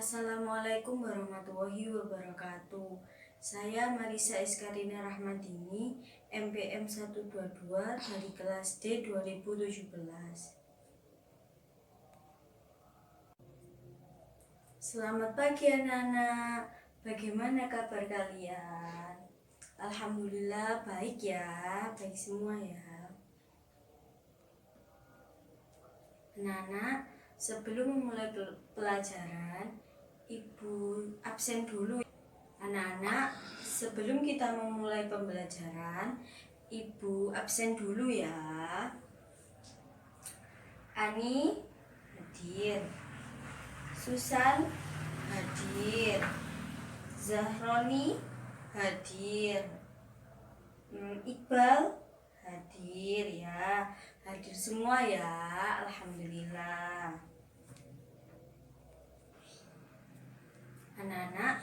Assalamualaikum warahmatullahi wabarakatuh. Saya Marisa Iskarina Rahmadini, MPM 122 dari kelas D 2017. Selamat pagi anak-anak, bagaimana kabar kalian? Alhamdulillah baik ya, baik semua ya. Anak-anak, sebelum memulai pelajaran, Ibu absen dulu. Anak-anak, sebelum kita memulai pembelajaran, Ibu absen dulu ya. Ani hadir, Susan hadir, Zahroni hadir, Iqbal hadir ya. Hadir semua ya, alhamdulillah. Anak-anak,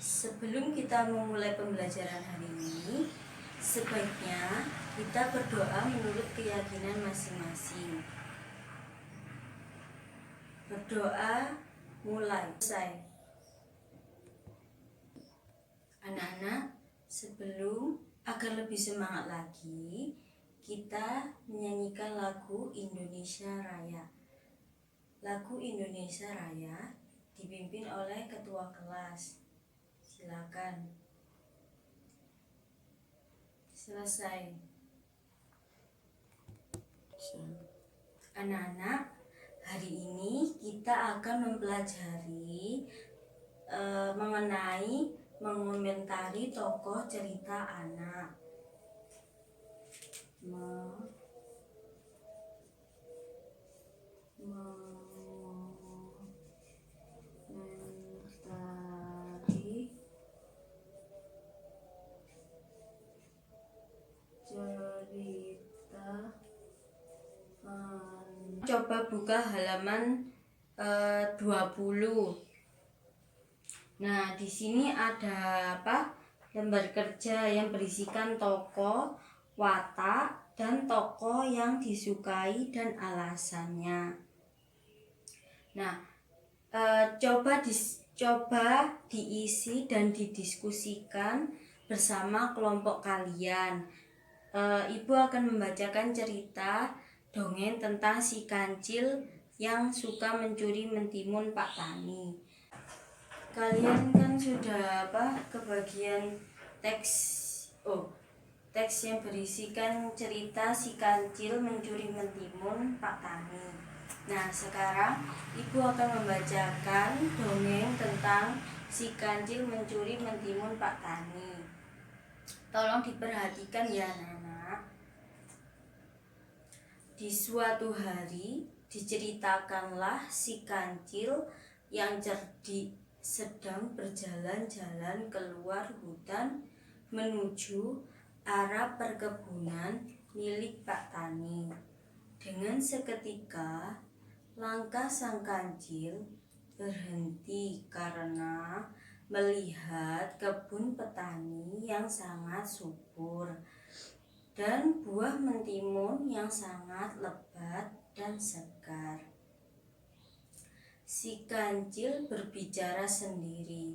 sebelum kita memulai pembelajaran hari ini, sebaiknya kita berdoa menurut keyakinan masing-masing. Berdoa mulai. Selesai. Anak-anak, sebelum agar lebih semangat lagi, kita menyanyikan lagu Indonesia Raya. Lagu Indonesia Raya dipimpin oleh ketua kelas. Silakan. Selesai. Anak-anak, hari ini kita akan mempelajari mengomentari tokoh cerita anak. Coba buka halaman 20. Nah, di sini ada lembar kerja yang berisikan tokoh, watak, dan tokoh yang disukai dan alasannya. Nah, coba diisi dan didiskusikan bersama kelompok kalian. Ibu akan membacakan cerita dongeng tentang si kancil yang suka mencuri mentimun Pak Tani. Kalian kan sudah kebagian teks yang berisikan cerita si kancil mencuri mentimun Pak Tani. Nah, sekarang Ibu akan membacakan dongeng tentang si kancil mencuri mentimun Pak Tani. Tolong diperhatikan ya anak-anak. Di suatu hari diceritakanlah si kancil yang cerdik sedang berjalan-jalan keluar hutan menuju arah perkebunan milik Pak Tani. Dengan seketika langkah sang kancil berhenti karena melihat kebun petani yang sangat subur dan buah mentimun yang sangat lebat dan segar. Si kancil berbicara sendiri,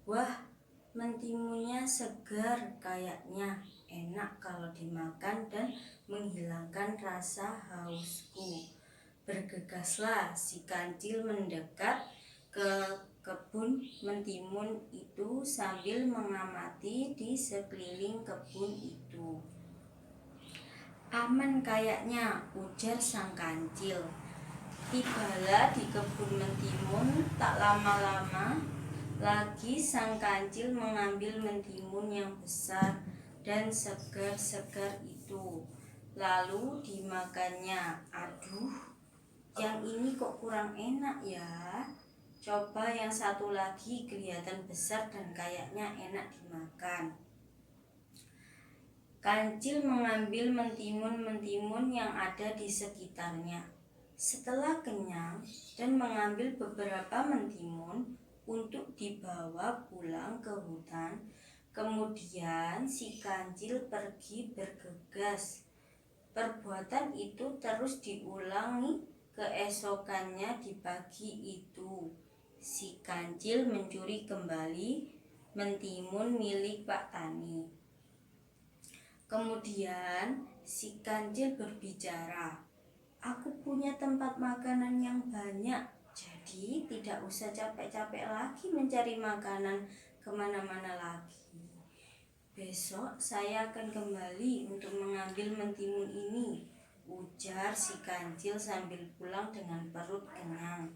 "Wah, mentimunnya segar kayaknya, enak kalau dimakan dan menghilangkan rasa hausku." Bergegaslah si kancil mendekat ke kebun mentimun itu sambil mengamati di sekeliling kebun itu. "Aman kayaknya," ujar sang kancil. Tibalah di kebun mentimun, tak lama-lama lagi sang kancil mengambil mentimun yang besar dan segar-segar itu. Lalu dimakannya. "Aduh, yang ini kok kurang enak ya. Coba yang satu lagi, kelihatan besar dan kayaknya enak dimakan." Kancil mengambil mentimun-mentimun yang ada di sekitarnya. Setelah kenyang dan mengambil beberapa mentimun untuk dibawa pulang ke hutan, kemudian si kancil pergi bergegas. Perbuatan itu terus diulangi keesokannya di pagi itu. Si kancil mencuri kembali mentimun milik Pak Tani. Kemudian si kancil berbicara, "Aku punya tempat makanan yang banyak, jadi tidak usah capek-capek lagi mencari makanan kemana-mana lagi. Besok saya akan kembali untuk mengambil mentimun ini," ujar si kancil sambil pulang dengan perut kenyang.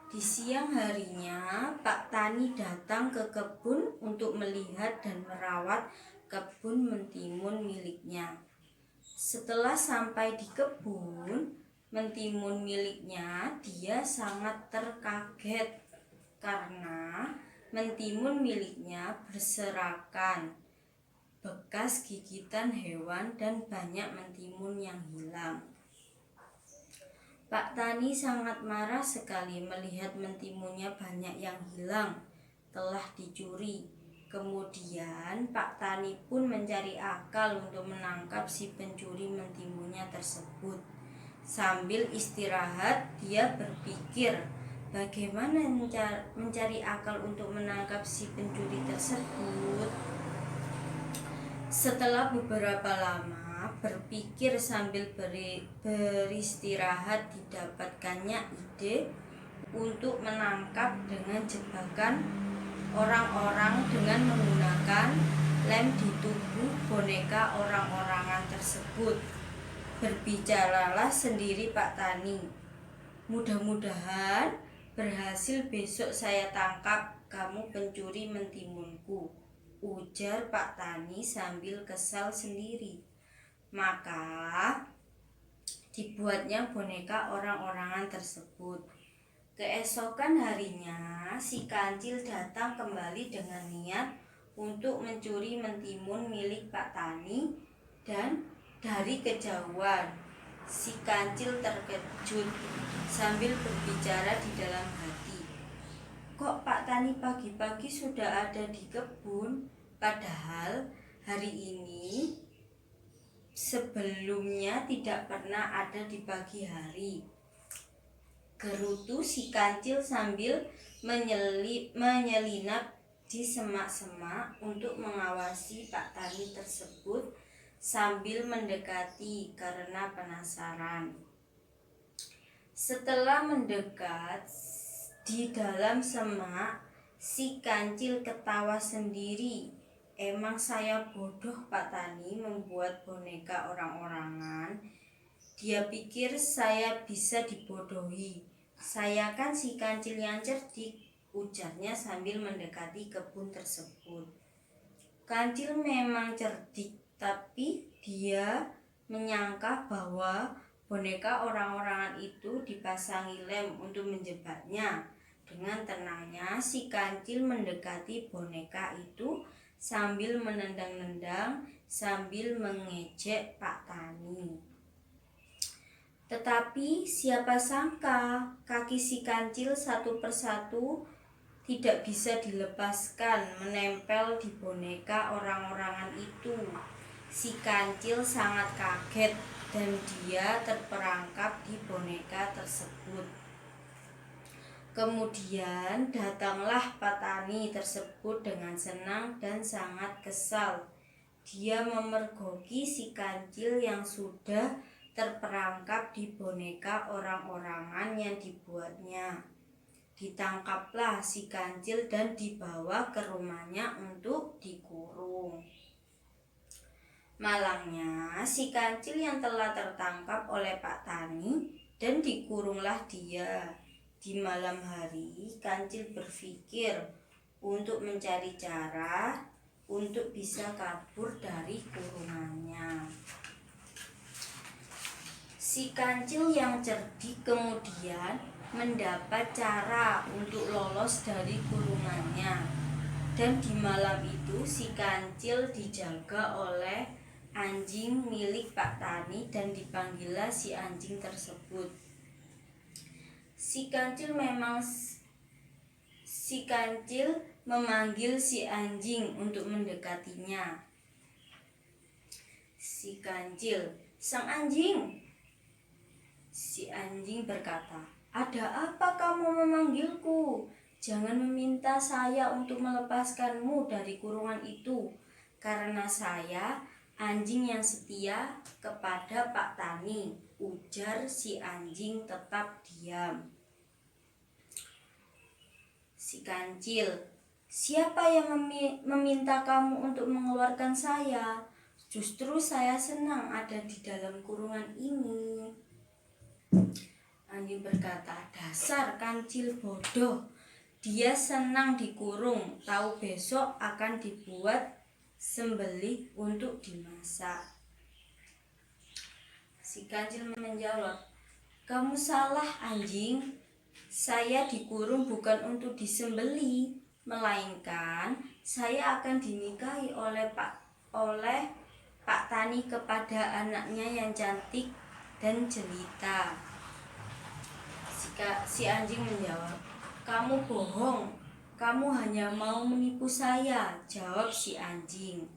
Di siang harinya, Pak Tani datang ke kebun untuk melihat dan merawat kebun mentimun miliknya. Setelah sampai di kebun mentimun miliknya, dia sangat terkaget karena mentimun miliknya berserakan, bekas gigitan hewan, dan banyak mentimun yang hilang. Pak Tani sangat marah sekali melihat mentimunnya banyak yang hilang, telah dicuri. Kemudian Pak Tani pun mencari akal untuk menangkap si pencuri mentimunnya tersebut. Sambil istirahat, dia berpikir bagaimana mencari akal untuk menangkap si pencuri tersebut. Setelah beberapa lama berpikir sambil beristirahat, didapatkannya ide untuk menangkap dengan jebakan orang-orang dengan menggunakan lem di tubuh boneka orang-orangan tersebut. Berbicaralah sendiri Pak Tani, "Mudah-mudahan berhasil besok saya tangkap kamu pencuri mentimunku," ujar Pak Tani sambil kesal sendiri. Maka dibuatnya boneka orang-orangan tersebut. Keesokan harinya, si kancil datang kembali dengan niat untuk mencuri mentimun milik Pak Tani, dan dari kejauhan si kancil terkejut sambil berbicara di dalam hati, "Kok Pak Tani pagi-pagi sudah ada di kebun? Padahal hari ini sebelumnya tidak pernah ada di pagi hari," gerutu si kancil sambil menyelinap di semak-semak untuk mengawasi Pak Tani tersebut sambil mendekati karena penasaran. Setelah mendekat di dalam semak, si kancil ketawa sendiri. "Emang saya bodoh Pak Tani membuat boneka orang-orangan. Dia pikir saya bisa dibodohi. Saya kan si kancil yang cerdik," ujarnya sambil mendekati kebun tersebut. Kancil memang cerdik, tapi dia menyangka bahwa boneka orang-orangan itu dipasangi lem untuk menjebaknya. Dengan tenangnya si kancil mendekati boneka itu sambil menendang-nendang sambil mengejek Pak Tani. Tetapi siapa sangka kaki si kancil satu persatu tidak bisa dilepaskan menempel di boneka orang-orangan itu. Si kancil sangat kaget dan dia terperangkap di boneka tersebut. Kemudian datanglah Pak Tani tersebut dengan senang dan sangat kesal. Dia memergoki si kancil yang sudah terperangkap di boneka orang-orangan yang dibuatnya. Ditangkaplah si kancil dan dibawa ke rumahnya untuk dikurung. Malangnya, si kancil yang telah tertangkap oleh Pak Tani dan dikurunglah dia. Di malam hari, kancil berpikir untuk mencari cara untuk bisa kabur dari kurungannya. Si kancil yang cerdik kemudian mendapat cara untuk lolos dari kurungannya. Dan di malam itu si kancil dijaga oleh anjing milik Pak Tani dan dipanggillah si anjing tersebut. Si kancil memanggil si anjing untuk mendekatinya. Si kancil, "Sang anjing," si anjing berkata, "Ada apa kamu memanggilku? Jangan meminta saya untuk melepaskanmu dari kurungan itu, karena saya anjing yang setia kepada Pak Tani," ujar si anjing tetap diam. Si kancil, "Siapa yang meminta kamu untuk mengeluarkan saya? Justru saya senang ada di dalam kurungan ini." Anjing berkata, "Dasar kancil bodoh. Dia senang dikurung, tahu besok akan dibuat sembelih untuk dimasak." Si kancil menjawab, "Kamu salah, anjing. Saya dikurung bukan untuk disembelih, melainkan saya akan dinikahi oleh Pak Tani kepada anaknya yang cantik dan jelita." Si anjing menjawab, "Kamu bohong. Kamu hanya mau menipu saya," jawab si anjing.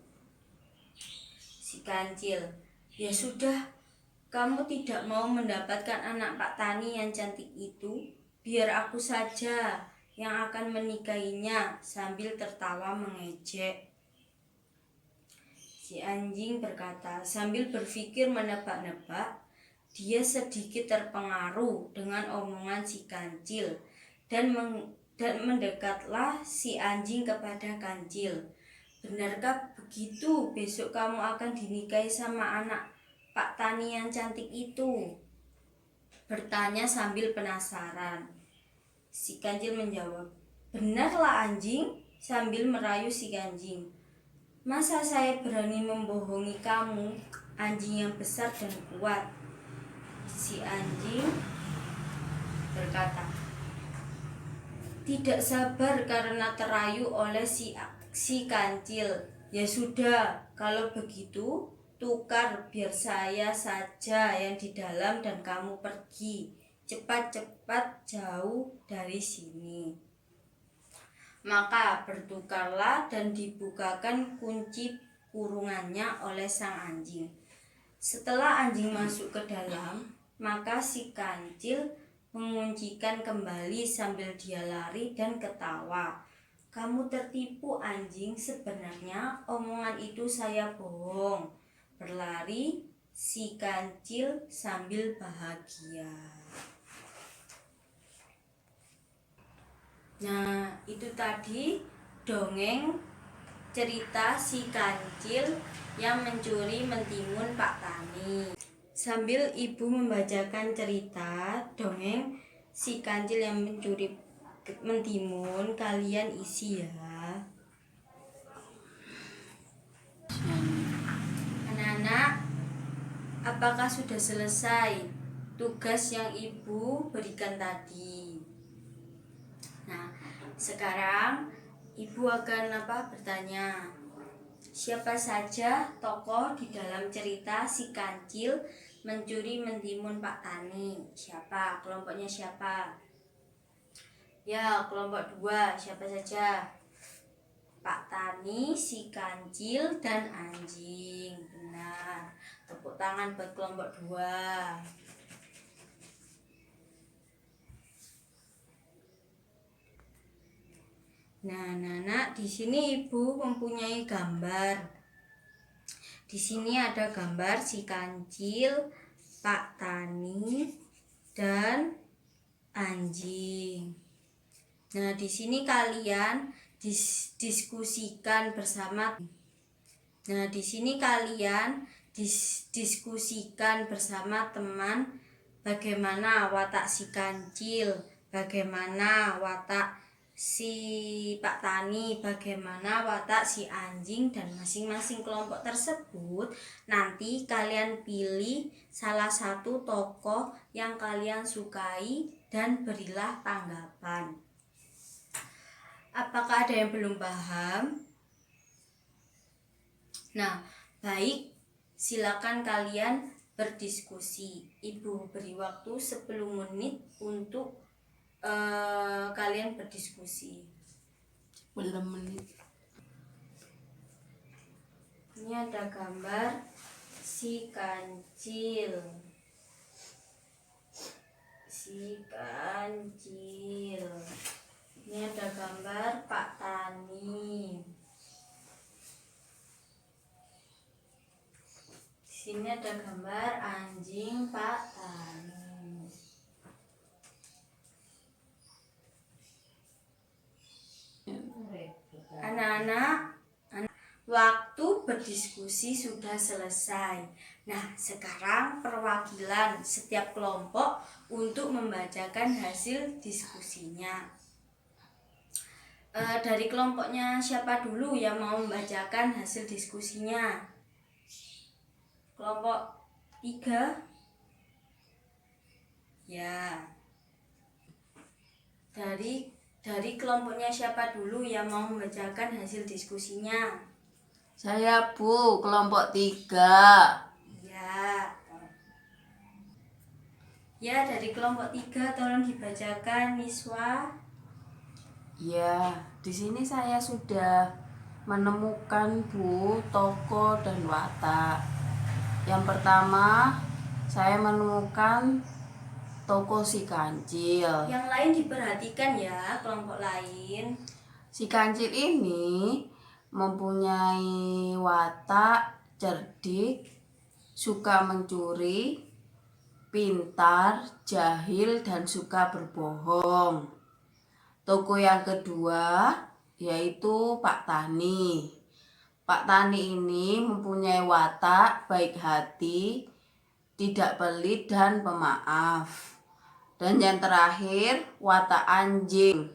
Si kancil, "Ya sudah, kamu tidak mau mendapatkan anak Pak Tani yang cantik itu, biar aku saja yang akan menikahinya," sambil tertawa mengejek. Si anjing berkata sambil berpikir menebak-nebak. Dia sedikit terpengaruh dengan omongan si kancil dan mendekatlah si anjing kepada kancil. "Benarkah begitu? Besok kamu akan dinikahi sama anak Pak Tani yang cantik itu?" bertanya sambil penasaran. Si kancil menjawab, "Benarlah anjing," sambil merayu si anjing. "Masa saya berani membohongi kamu, anjing yang besar dan kuat?" Si anjing berkata, tidak sabar karena terayu oleh si kancil. "Ya sudah, kalau begitu tukar, biar saya saja yang di dalam dan kamu pergi cepat-cepat jauh dari sini." Maka bertukarlah dan dibukakan kunci kurungannya oleh sang anjing. Setelah anjing masuk ke dalam, maka si kancil menguncikan kembali sambil dia lari dan ketawa. "Kamu tertipu, anjing. Sebenarnya omongan itu saya bohong," berlari si kancil sambil bahagia. Nah, itu tadi dongeng cerita si kancil yang mencuri mentimun Pak Tani. Sambil ibu membacakan cerita dongeng si kancil yang mencuri mentimun, kalian isi ya. Anak-anak, apakah sudah selesai tugas yang ibu berikan tadi? Nah, sekarang ibu akan bertanya, siapa saja tokoh di dalam cerita si kancil mencuri mentimun Pak Tani? Siapa? Kelompoknya siapa? Ya, kelompok 2. Siapa saja? Pak Tani, si kancil, dan anjing. Benar. Tepuk tangan buat kelompok 2. Nah, anak, di sini ibu mempunyai gambar. Di sini ada gambar si kancil, Pak Tani, dan anjing. Nah, di sini kalian diskusikan bersama. Nah, di sini kalian diskusikan bersama teman bagaimana watak si kancil, bagaimana watak si Pak Tani, bagaimana watak si anjing, dan masing-masing kelompok tersebut nanti kalian pilih salah satu tokoh yang kalian sukai dan berilah tanggapan. Apakah ada yang belum paham? Nah, baik, silakan kalian berdiskusi. Ibu beri waktu 10 menit untuk kalian berdiskusi. 10 menit. Ini ada gambar si kancil. Si si kancil. Ini ada gambar Pak Tani. Di sini ada gambar anjing Pak Tani. Anak-anak, waktu berdiskusi sudah selesai. Nah, sekarang perwakilan setiap kelompok untuk membacakan hasil diskusinya. Dari kelompoknya siapa dulu yang mau membacakan hasil diskusinya? Kelompok 3? Ya. Dari kelompoknya siapa dulu yang mau membacakan hasil diskusinya? Saya Bu, kelompok 3. Ya. Ya, dari kelompok 3 tolong dibacakan, Miswa. Ya, di sini saya sudah menemukan Bu, tokoh dan watak. Yang pertama, saya menemukan tokoh si kancil. Yang lain diperhatikan ya, kelompok lain. Si kancil ini mempunyai watak cerdik, suka mencuri, pintar, jahil, dan suka berbohong. Tokoh yang kedua yaitu Pak Tani. Pak Tani ini mempunyai watak baik hati, tidak pelit, dan pemaaf. Dan yang terakhir, watak anjing.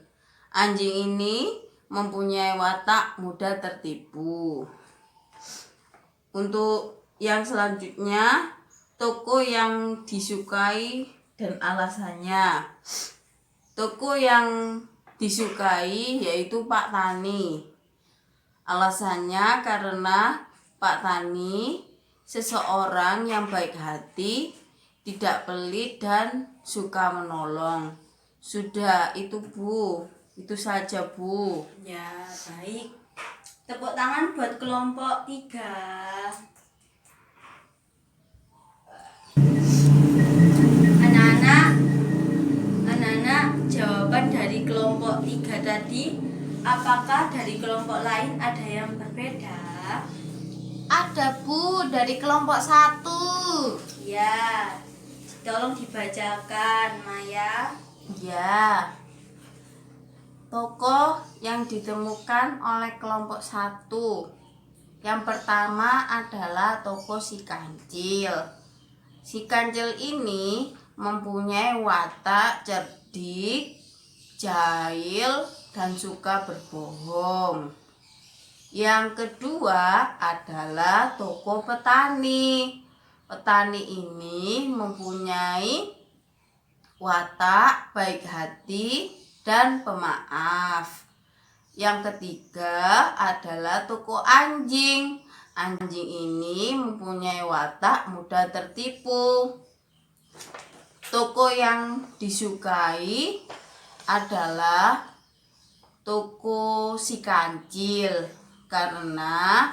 Anjing ini mempunyai watak mudah tertipu. Untuk yang selanjutnya, tokoh yang disukai dan alasannya. Tokoh yang disukai yaitu Pak Tani. Alasannya karena Pak Tani seseorang yang baik hati, tidak pelit, dan suka menolong. Sudah itu Bu, itu saja Bu. Ya, baik. Tepuk tangan buat kelompok 3. Anak-anak, jawaban dari kelompok 3 tadi, apakah dari kelompok lain ada yang berbeda? Ada Bu, dari kelompok 1. Ya, tolong dibacakan, Maya. Ya. Tokoh yang ditemukan oleh kelompok 1. Yang pertama adalah tokoh si kancil. Si kancil ini mempunyai watak cerdik, jahil, dan suka berbohong. Yang kedua adalah tokoh petani. Petani ini mempunyai watak baik hati dan pemaaf. Yang ketiga adalah tokoh anjing. Anjing ini mempunyai watak mudah tertipu. Tokoh yang disukai adalah tokoh si kancil karena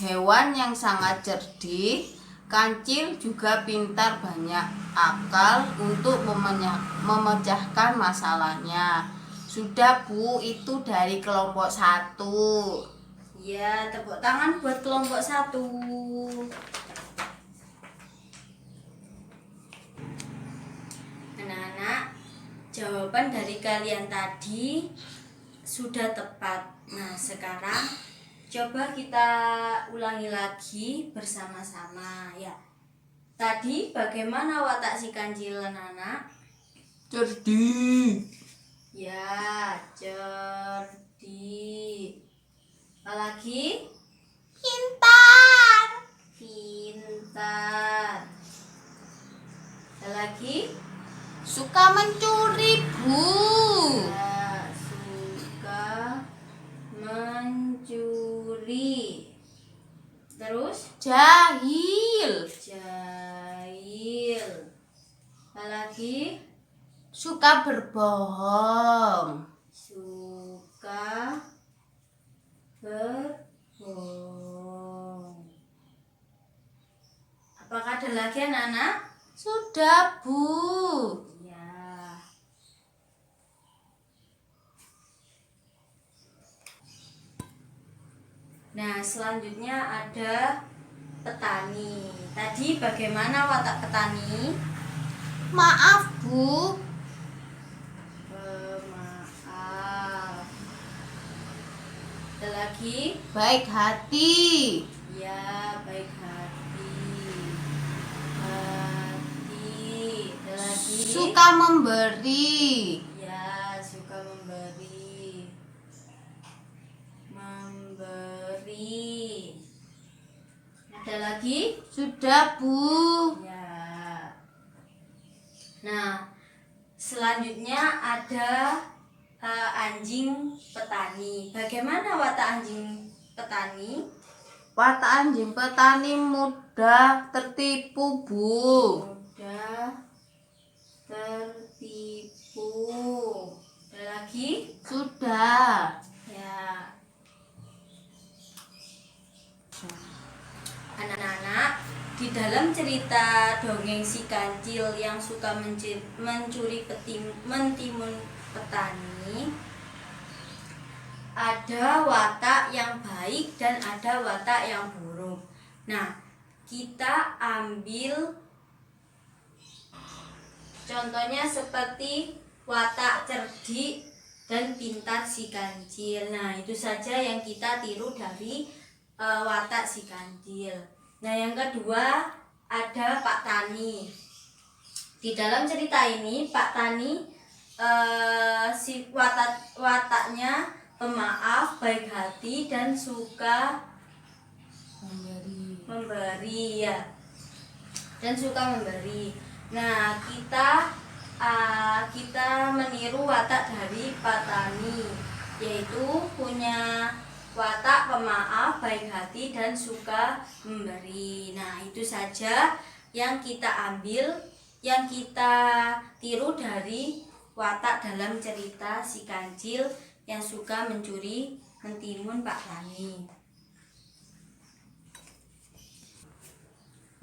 hewan yang sangat cerdik. Kancil juga pintar, banyak akal untuk memecahkan masalahnya. Sudah Bu, itu dari kelompok 1. Ya, tepuk tangan buat kelompok 1. Anak-anak, jawaban dari kalian tadi sudah tepat. Nah, sekarang coba kita ulangi lagi bersama-sama ya. Tadi bagaimana watak si kancil, anak-anak? Cerdik. Ya, cerdik. Apalagi? Pintar. Pintar. Ada lagi? Suka mencuri Bu. Ya, suka mencuri. Terus? Jahil. Jahil. Apa lagi? Suka berbohong. Suka berbohong. Apakah ada lagi anak-anak? Sudah Bu. Ya. Nah, selanjutnya ada petani. Tadi bagaimana watak petani? Maaf, Bu. Maaf. Ada lagi? Baik hati. Ya, baik hati. Hati. Ada lagi? Suka memberi. Ya, suka memberi. Memberi. Ada lagi? Sudah, Bu. Ya. Nah, selanjutnya ada anjing petani. Bagaimana watak anjing petani? Watak anjing petani mudah tertipu, Bu. Mudah tertipu. Ada lagi? Sudah. Ya. Anak-anak, di dalam cerita dongeng si kancil yang suka mencuri mentimun petani, ada watak yang baik dan ada watak yang buruk. Nah, kita ambil contohnya seperti watak cerdik dan pintar si kancil. Nah, itu saja yang kita tiru dari watak si kancil. Nah, yang kedua ada Pak Tani. Di dalam cerita ini Pak Tani si wataknya pemaaf, baik hati dan suka memberi ya. Dan suka memberi. Nah, kita meniru watak dari Pak Tani, yaitu punya watak pemaaf, baik hati dan suka memberi. Nah, itu saja yang kita ambil, yang kita tiru dari watak dalam cerita si kancil yang suka mencuri mentimun Pak Tani.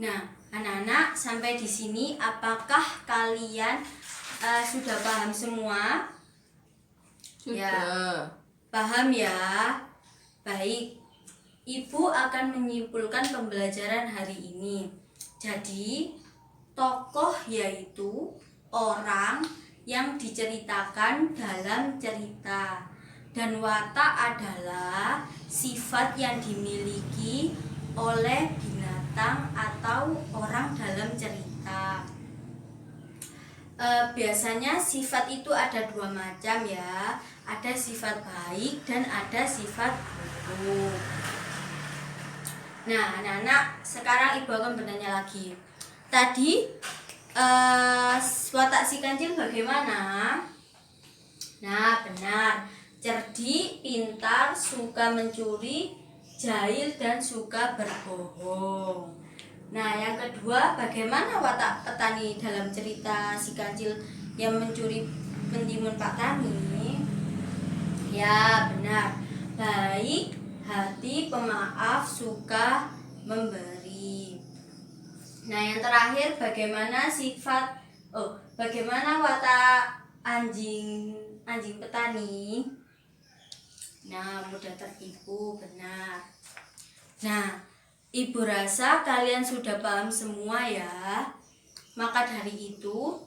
Nah, anak-anak, sampai di sini apakah kalian sudah paham semua? Sudah. Ya, paham ya? Baik, Ibu akan menyimpulkan pembelajaran hari ini. Jadi, tokoh yaitu orang yang diceritakan dalam cerita. Dan watak adalah sifat yang dimiliki oleh binatang atau orang dalam cerita. Biasanya sifat itu ada dua macam ya. Ada sifat baik dan ada sifat buruk. Nah, anak-anak, sekarang Ibu akan bertanya lagi. Tadi watak si kancil bagaimana? Nah, benar. Cerdik, pintar, suka mencuri, jahil dan suka berbohong. Nah, yang kedua, bagaimana watak petani dalam cerita si kancil yang mencuri mentimun Pak Tani? Ya, benar. Baik hati, pemaaf, suka memberi. Nah, yang terakhir, bagaimana watak anjing petani? Nah, mudah tertipu, benar. Nah, Ibu rasa kalian sudah paham semua ya. Maka dari itu,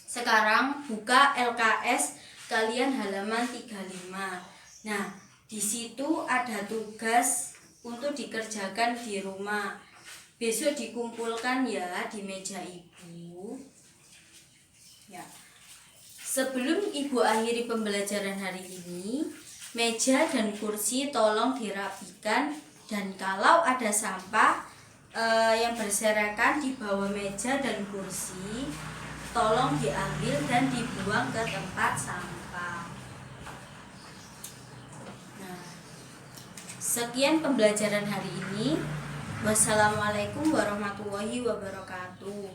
sekarang buka LKS kalian halaman 35. Nah, di situ ada tugas untuk dikerjakan di rumah. Besok dikumpulkan ya di meja Ibu. Ya. Sebelum Ibu akhiri pembelajaran hari ini, meja dan kursi tolong dirapikan, dan kalau ada sampah yang berserakan di bawah meja dan kursi, tolong diambil dan dibuang ke tempat sampah. Nah, sekian pembelajaran hari ini. Wassalamualaikum warahmatullahi wabarakatuh.